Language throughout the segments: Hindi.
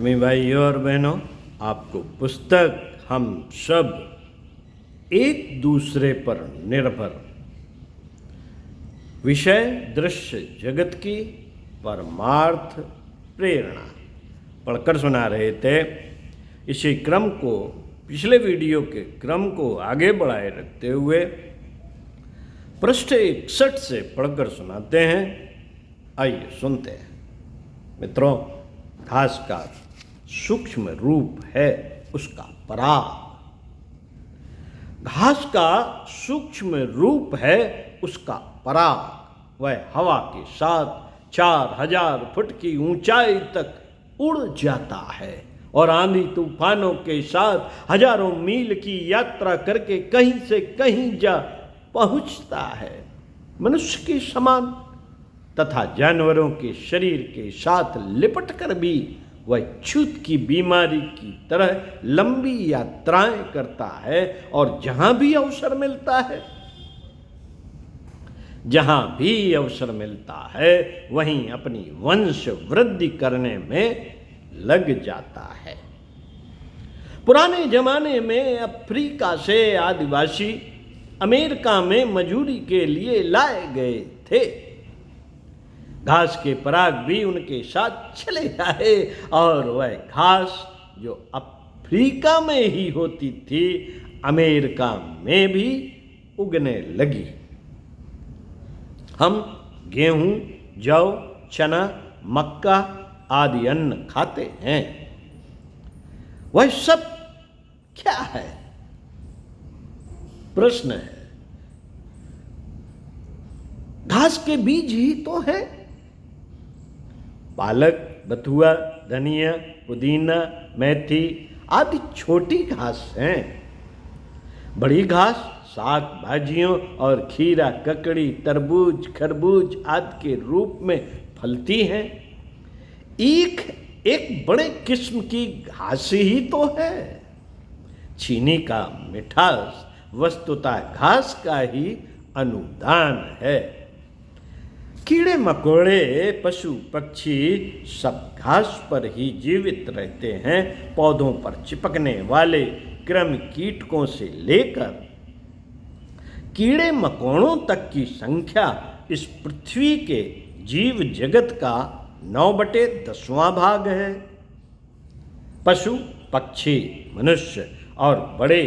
मेरे भाइयों और बहनों, आपको पुस्तक हम सब एक दूसरे पर निर्भर विषय दृश्य जगत की परमार्थ प्रेरणा पढ़कर सुना रहे थे। इसी क्रम को, पिछले वीडियो के क्रम को आगे बढ़ाए रखते हुए पृष्ठ 61 से पढ़कर सुनाते हैं। आइए सुनते हैं। मित्रों, घास का सूक्ष्म रूप है उसका पराग। घास का सूक्ष्म रूप है उसका पराग। वह हवा के साथ 4000 फुट की ऊंचाई तक उड़ जाता है और आंधी तूफानों के साथ हजारों मील की यात्रा करके कहीं से कहीं जा पहुंचता है। मनुष्य के समान तथा जानवरों के शरीर के साथ लिपटकर भी वह छूत की बीमारी की तरह लंबी यात्राएं करता है और जहां भी अवसर मिलता है वहीं अपनी वंश वृद्धि करने में लग जाता है। पुराने जमाने में अफ्रीका से आदिवासी अमेरिका में मजूरी के लिए लाए गए थे। घास के पराग भी उनके साथ चले आए और वह घास जो अफ्रीका में ही होती थी अमेरिका में भी उगने लगी। हम गेहूं, जौ, चना, मक्का आदि अन्न खाते हैं। वह सब क्या है? प्रश्न है। घास के बीज ही तो है। पालक, बथुआ, धनिया, पुदीना, मेथी आदि छोटी घास हैं। बड़ी घास साग भाजियों और खीरा, ककड़ी, तरबूज, खरबूज आदि के रूप में फलती हैं। एक बड़े किस्म की घास ही तो है। चीनी का मिठास वस्तुतः घास का ही अनुदान है। कीड़े मकोड़े, पशु पक्षी सब घास पर ही जीवित रहते हैं। पौधों पर चिपकने वाले कृमि कीटकों से लेकर कीड़े मकोड़ों तक की संख्या इस पृथ्वी के जीव जगत का 9/10वां भाग है। पशु पक्षी, मनुष्य और बड़े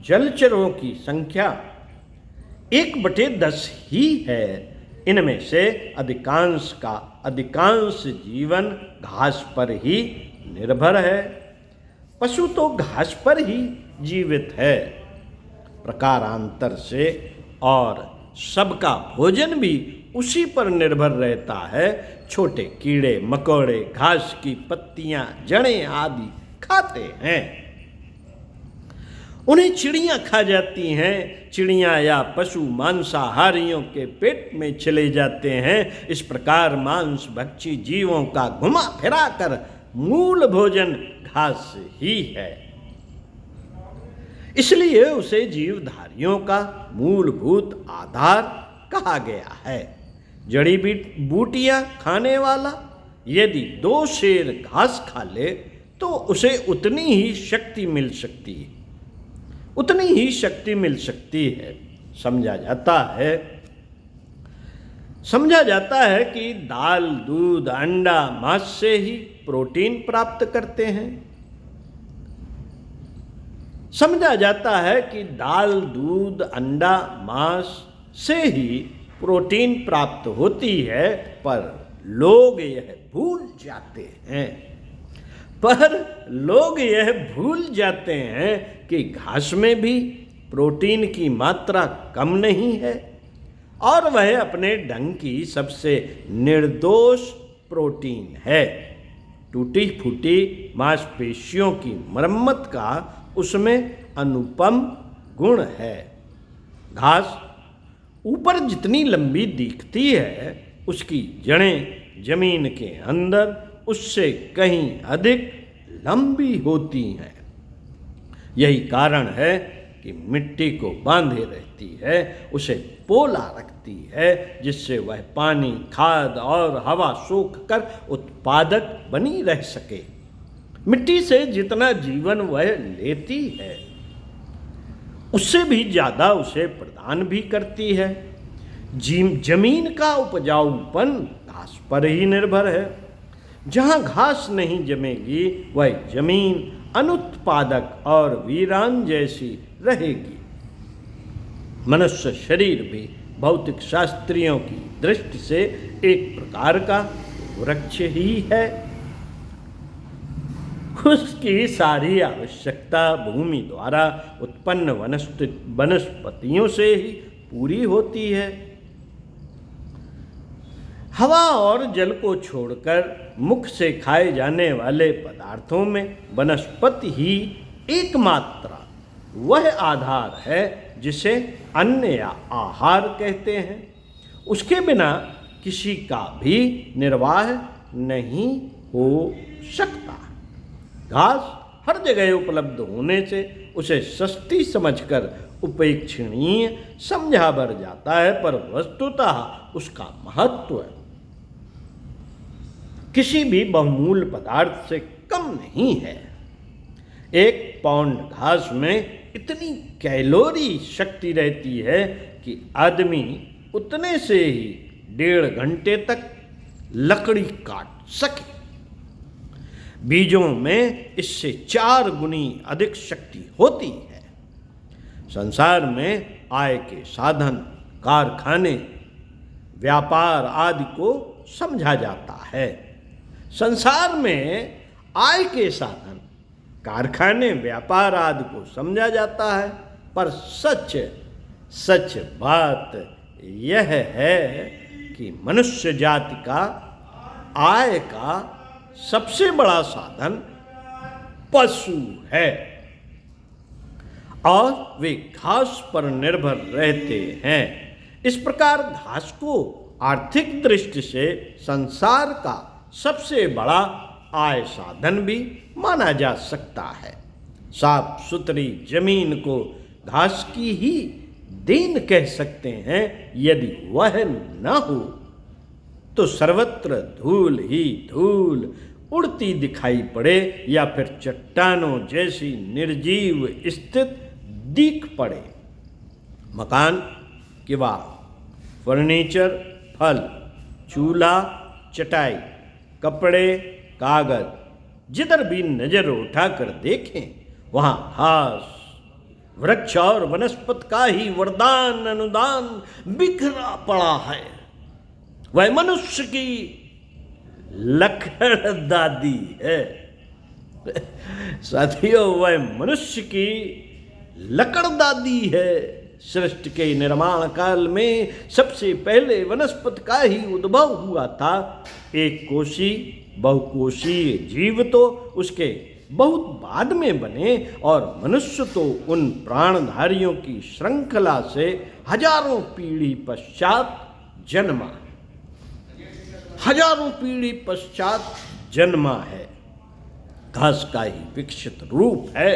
जलचरों की संख्या 1/10 ही है। इनमें से अधिकांश जीवन घास पर ही निर्भर है। पशु तो घास पर ही जीवित है प्रकारांतर से, और सबका भोजन भी उसी पर निर्भर रहता है। छोटे कीड़े मकोड़े घास की पत्तियां, जड़ें आदि खाते हैं। उन्हें चिड़ियां खा जाती हैं। चिड़ियां या पशु मांसाहारियों के पेट में चले जाते हैं। इस प्रकार मांस भक्षी जीवों का घुमा फिरा कर मूल भोजन घास ही है। इसलिए उसे जीवधारियों का मूलभूत आधार कहा गया है। जड़ी बूटियां खाने वाला यदि 2 शेर घास खा ले तो उसे उतनी ही शक्ति मिल सकती है। समझा जाता है कि दाल, दूध, अंडा, मांस से ही प्रोटीन प्राप्त करते हैं। समझा जाता है कि दाल, दूध, अंडा, मांस से ही प्रोटीन प्राप्त होती है, पर लोग यह भूल जाते हैं कि घास में भी प्रोटीन की मात्रा कम नहीं है और वह अपने ढंग की सबसे निर्दोष प्रोटीन है। टूटी फूटी मांसपेशियों की मरम्मत का उसमें अनुपम गुण है। घास ऊपर जितनी लंबी दिखती है उसकी जड़ें जमीन के अंदर उससे कहीं अधिक लंबी होती हैं। यही कारण है कि मिट्टी को बांधे रहती है, उसे पोला रखती है, जिससे वह पानी, खाद और हवा सोख कर उत्पादक बनी रह सके। मिट्टी से जितना जीवन वह लेती है उससे भी ज़्यादा उसे प्रदान भी करती है। जमीन का उपजाऊपन घास पर ही निर्भर है। जहाँ घास नहीं जमेगी वह जमीन अनुत्पादक और वीरान जैसी रहेगी। मनुष्य शरीर भी भौतिक शास्त्रियों की दृष्टि से एक प्रकार का वृक्ष ही है। उसकी सारी आवश्यकता भूमि द्वारा उत्पन्न वनस्पतियों से ही पूरी होती है। हवा और जल को छोड़कर मुख से खाए जाने वाले पदार्थों में वनस्पति ही एकमात्र वह आधार है जिसे अन्न या आहार कहते हैं। उसके बिना किसी का भी निर्वाह नहीं हो सकता। घास हर जगह उपलब्ध होने से उसे सस्ती समझकर उपेक्षणीय समझा बर जाता है, पर वस्तुतः उसका महत्व किसी भी बहुमूल्य पदार्थ से कम नहीं है। 1 पाउंड घास में इतनी कैलोरी शक्ति रहती है कि आदमी उतने से ही 1.5 घंटे तक लकड़ी काट सके। बीजों में इससे 4 गुनी अधिक शक्ति होती है। संसार में आय के साधन, कारखाने, व्यापार आदि को समझा जाता है। संसार में आय के साधन, कारखाने, व्यापार आदि को समझा जाता है, पर सच बात यह है कि मनुष्य जाति का आय का सबसे बड़ा साधन पशु है और वे घास पर निर्भर रहते हैं। इस प्रकार घास को आर्थिक दृष्टि से संसार का सबसे बड़ा आय साधन भी माना जा सकता है। साफ सुथरी जमीन को घास की ही देन कह सकते हैं। यदि वह न हो तो सर्वत्र धूल ही धूल उड़ती दिखाई पड़े या फिर चट्टानों जैसी निर्जीव स्थित दिख पड़े। मकान, किवाड़, फर्नीचर, फल, चूल्हा, चटाई, कपड़े, कागज, जिधर भी नजर उठाकर देखें वहां घास, वृक्ष और वनस्पति का ही वरदान अनुदान बिखरा पड़ा है। वह मनुष्य की लकड़ दादी है। साथियों, वह मनुष्य की लकड़ दादी है। सृष्टि के निर्माण काल में सबसे पहले वनस्पति का ही उद्भव हुआ था। एक कोशी बहुकोशीय जीव तो उसके बहुत बाद में बने और मनुष्य तो उन प्राणधारियों की श्रृंखला से हजारों पीढ़ी पश्चात जन्मा। हजारों पीढ़ी पश्चात जन्मा है। घास का ही विकसित रूप है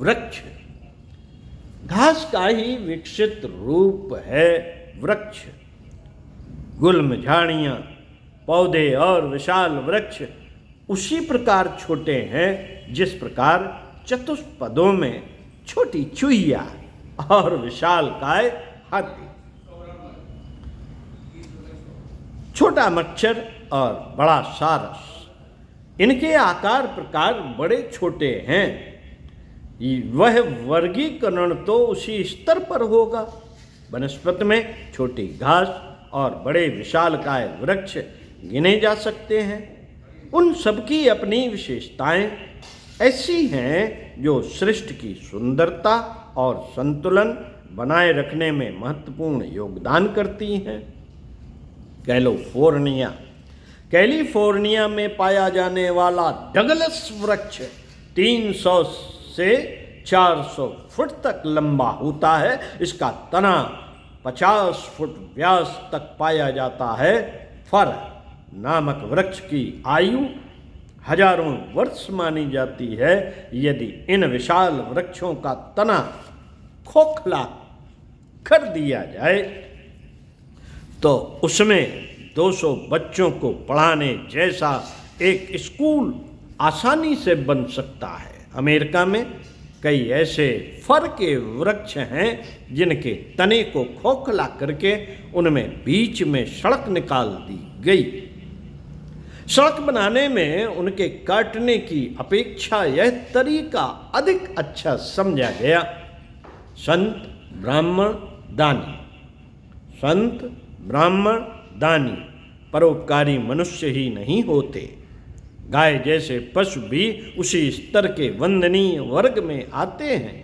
वृक्ष। घास का ही विकसित रूप है वृक्ष। गुल्म, झाड़ियाँ, पौधे और विशाल वृक्ष उसी प्रकार छोटे हैं जिस प्रकार चतुष्पदों में छोटी चूहिया और विशालकाय हाथी, छोटा मच्छर और बड़ा सारस, इनके आकार प्रकार बड़े छोटे हैं। वह वर्गीकरण तो उसी स्तर पर होगा। वनस्पति में छोटी घास और बड़े विशालकाय वृक्ष गिने जा सकते हैं। उन सबकी अपनी विशेषताएं ऐसी हैं जो सृष्टि की सुंदरता और संतुलन बनाए रखने में महत्वपूर्ण योगदान करती हैं। कैलिफोर्निया में पाया जाने वाला डगलस वृक्ष 300 से 400 फुट तक लंबा होता है। इसका तना 50 फुट व्यास तक पाया जाता है। फर नामक वृक्ष की आयु हजारों वर्ष मानी जाती है। यदि इन विशाल वृक्षों का तना खोखला कर दिया जाए तो उसमें 200 बच्चों को पढ़ाने जैसा एक स्कूल आसानी से बन सकता है। अमेरिका में कई ऐसे फर के वृक्ष हैं जिनके तने को खोखला करके उनमें बीच में सड़क निकाल दी गई। सड़क बनाने में उनके काटने की अपेक्षा यह तरीका अधिक अच्छा समझा गया। संत ब्राह्मण दानी, संत ब्राह्मण दानी परोपकारी मनुष्य ही नहीं होते। गाय जैसे पशु भी उसी स्तर के वंदनीय वर्ग में आते हैं।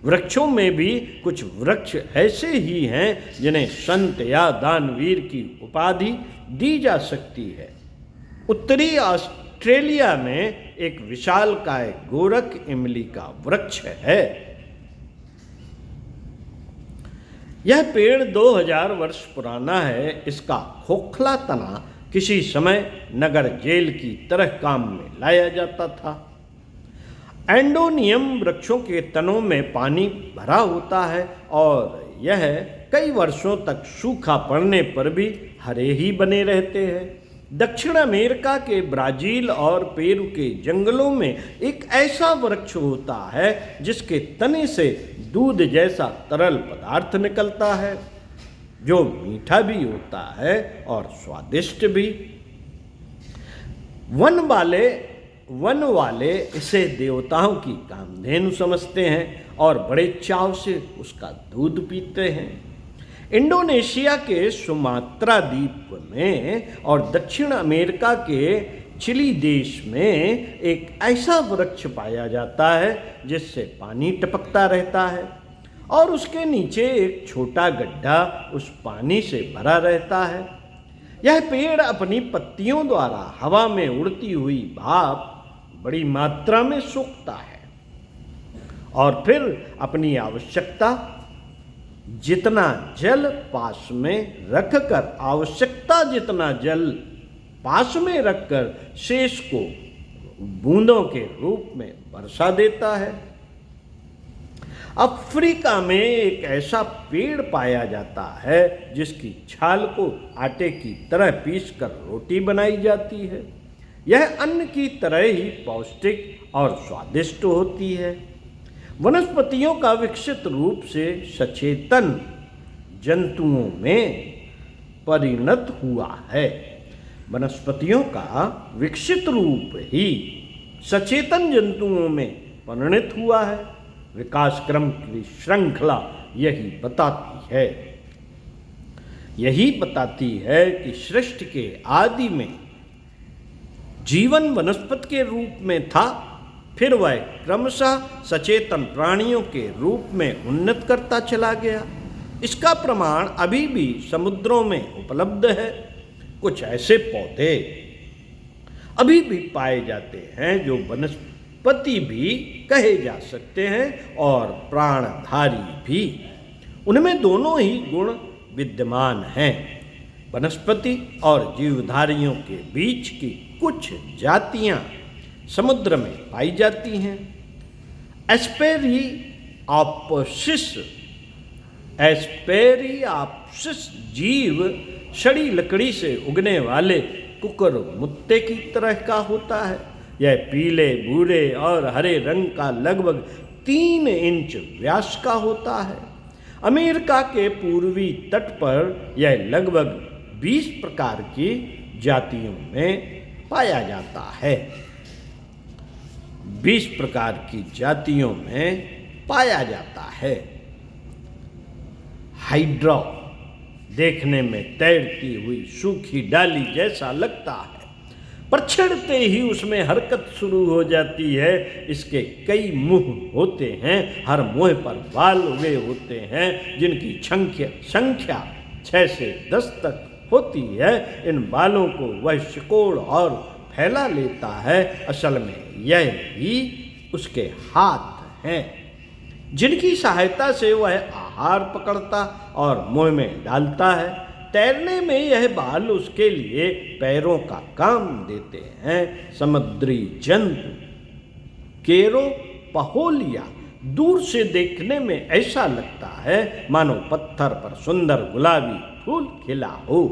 वृक्षों में भी कुछ वृक्ष ऐसे ही हैं जिन्हें संत या दानवीर की उपाधि दी जा सकती है। उत्तरी ऑस्ट्रेलिया में एक विशालकाय गोरख इमली का वृक्ष है। यह पेड़ 2000 वर्ष पुराना है। इसका खोखला तना किसी समय नगर जेल की तरह काम में लाया जाता था। एंडोनियम वृक्षों के तनों में पानी भरा होता है और यह कई वर्षों तक सूखा पड़ने पर भी हरे ही बने रहते हैं। दक्षिण अमेरिका के ब्राजील और पेरू के जंगलों में एक ऐसा वृक्ष होता है जिसके तने से दूध जैसा तरल पदार्थ निकलता है जो मीठा भी होता है और स्वादिष्ट भी। वन वाले इसे देवताओं की कामधेनु समझते हैं और बड़े चाव से उसका दूध पीते हैं। इंडोनेशिया के सुमात्रा द्वीप में और दक्षिण अमेरिका के चिली देश में एक ऐसा वृक्ष पाया जाता है जिससे पानी टपकता रहता है और उसके नीचे एक छोटा गड्ढा उस पानी से भरा रहता है। यह पेड़ अपनी पत्तियों द्वारा हवा में उड़ती हुई भाप बड़ी मात्रा में सोखता है और फिर अपनी आवश्यकता जितना जल पास में रखकर शेष को बूंदों के रूप में बरसा देता है। अफ्रीका में एक ऐसा पेड़ पाया जाता है जिसकी छाल को आटे की तरह पीसकर रोटी बनाई जाती है। यह अन्न की तरह ही पौष्टिक और स्वादिष्ट होती है। वनस्पतियों का विकसित रूप से सचेतन जंतुओं में परिणत हुआ है। वनस्पतियों का विकसित रूप ही सचेतन जंतुओं में परिणत हुआ है। विकास क्रम की श्रृंखला यही बताती है कि सृष्टि के आदि में जीवन वनस्पति के रूप में था, फिर वह क्रमशः सचेतन प्राणियों के रूप में उन्नत करता चला गया। इसका प्रमाण अभी भी समुद्रों में उपलब्ध है। कुछ ऐसे पौधे अभी भी पाए जाते हैं जो वनस्पति भी कहे जा सकते हैं और प्राणधारी भी। उनमें दोनों ही गुण विद्यमान हैं। वनस्पति और जीवधारियों के बीच की कुछ जातियां समुद्र में पाई जाती हैं। एस्पेरियाप्सिस जीव सड़ी लकड़ी से उगने वाले कुकुरमुत्ते की तरह का होता है। यह पीले, भूरे और हरे रंग का लगभग 3 इंच व्यास का होता है। अमेरिका के पूर्वी तट पर यह लगभग 20 प्रकार की जातियों में पाया जाता है। 20 प्रकार की जातियों में पाया जाता है। हाइड्रा देखने में तैरती हुई सूखी डाली जैसा लगता है, पर छिड़ते ही उसमें हरकत शुरू हो जाती है। इसके कई मुंह होते हैं। हर मुंह पर बाल उगे होते हैं जिनकी संख्या 6 से 10 तक होती है। इन बालों को वह सिकोड़ और फैला लेता है। असल में यह ही उसके हाथ हैं जिनकी सहायता से वह आहार पकड़ता और मुंह में डालता है। तैरने में यह बाल उसके लिए पैरों का काम देते हैं। समुद्री जंतु केरोपहोलिया दूर से देखने में ऐसा लगता है मानो पत्थर पर सुंदर गुलाबी फूल खिला हो।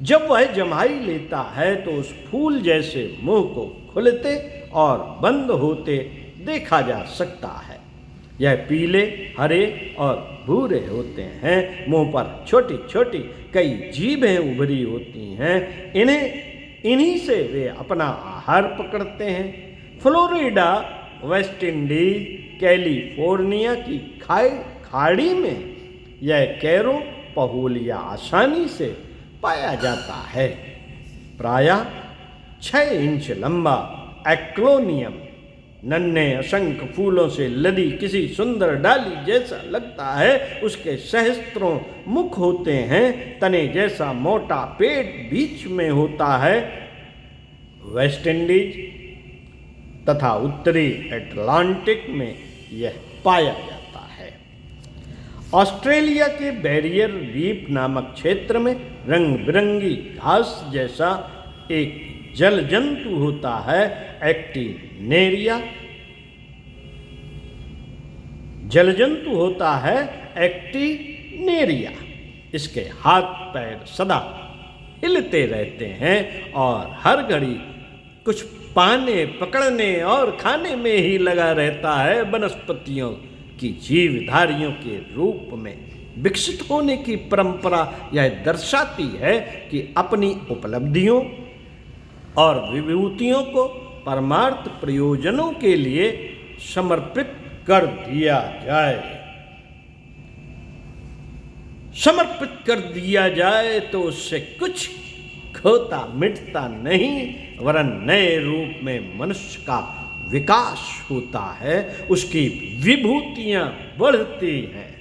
जब वह जमाई लेता है तो उस फूल जैसे मुंह को खुलते और बंद होते देखा जा सकता है। यह पीले, हरे और भूरे होते हैं। मुंह पर छोटी छोटी कई जीभें उभरी होती हैं। इन्हीं से वे अपना आहार पकड़ते हैं। फ्लोरिडा, वेस्ट इंडीज, कैलिफोर्निया की खाड़ी में यह कैरोपहुलिया आसानी से पाया जाता है। प्रायः 6 इंच लंबा एक्लोनियम नन्हे असंख्य फूलों से लदी किसी सुंदर डाली जैसा लगता है। उसके सहस्त्रों मुख होते हैं। तने जैसा मोटा पेट बीच में होता है। वेस्ट इंडीज तथा उत्तरी अटलांटिक में यह पाया जाता है। ऑस्ट्रेलिया के बैरियर रीफ नामक क्षेत्र में रंग बिरंगी घास जैसा एक जल जंतु होता है, एक्टिनेरिया। जल जंतु होता है एक्टिनेरिया। इसके हाथ पैर सदा हिलते रहते हैं और हर घड़ी कुछ पाने, पकड़ने और खाने में ही लगा रहता है। वनस्पतियों की जीवधारियों के रूप में विकसित होने की परंपरा यह दर्शाती है कि अपनी उपलब्धियों और विभूतियों को परमार्थ प्रयोजनों के लिए समर्पित कर दिया जाए। समर्पित कर दिया जाए तो उससे कुछ खोता मिटता नहीं, वरन नए रूप में मनुष्य का विकास होता है, उसकी विभूतियां बढ़ती हैं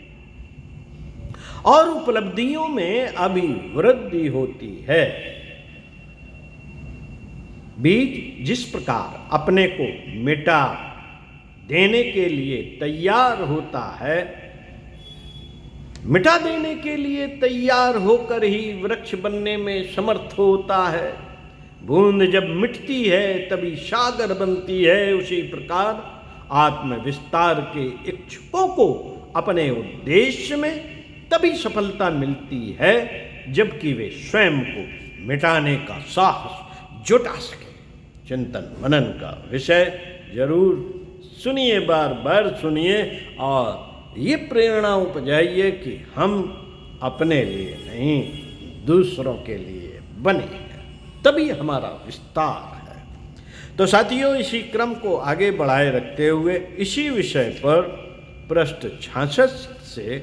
और उपलब्धियों में अभिवृद्धि होती है। बीज जिस प्रकार अपने को मिटा देने के लिए तैयार होता है, मिटा देने के लिए तैयार होकर ही वृक्ष बनने में समर्थ होता है। बूंद जब मिटती है तभी सागर बनती है। उसी प्रकार आत्म विस्तार के इच्छुकों को अपने उद्देश्य में तभी सफलता मिलती है जबकि वे स्वयं को मिटाने का साहस जुटा सके। चिंतन मनन का विषय जरूर सुनिए, बार बार सुनिए और ये प्रेरणा उपजाइए कि हम अपने लिए नहीं दूसरों के लिए बने हैं, तभी हमारा विस्तार है। तो साथियों, इसी क्रम को आगे बढ़ाए रखते हुए इसी विषय पर पृष्ठ 66 से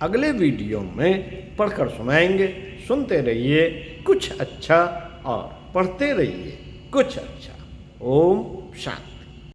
अगले वीडियो में पढ़कर सुनाएंगे। सुनते रहिए कुछ अच्छा और पढ़ते रहिए कुछ अच्छा। ओम शांति।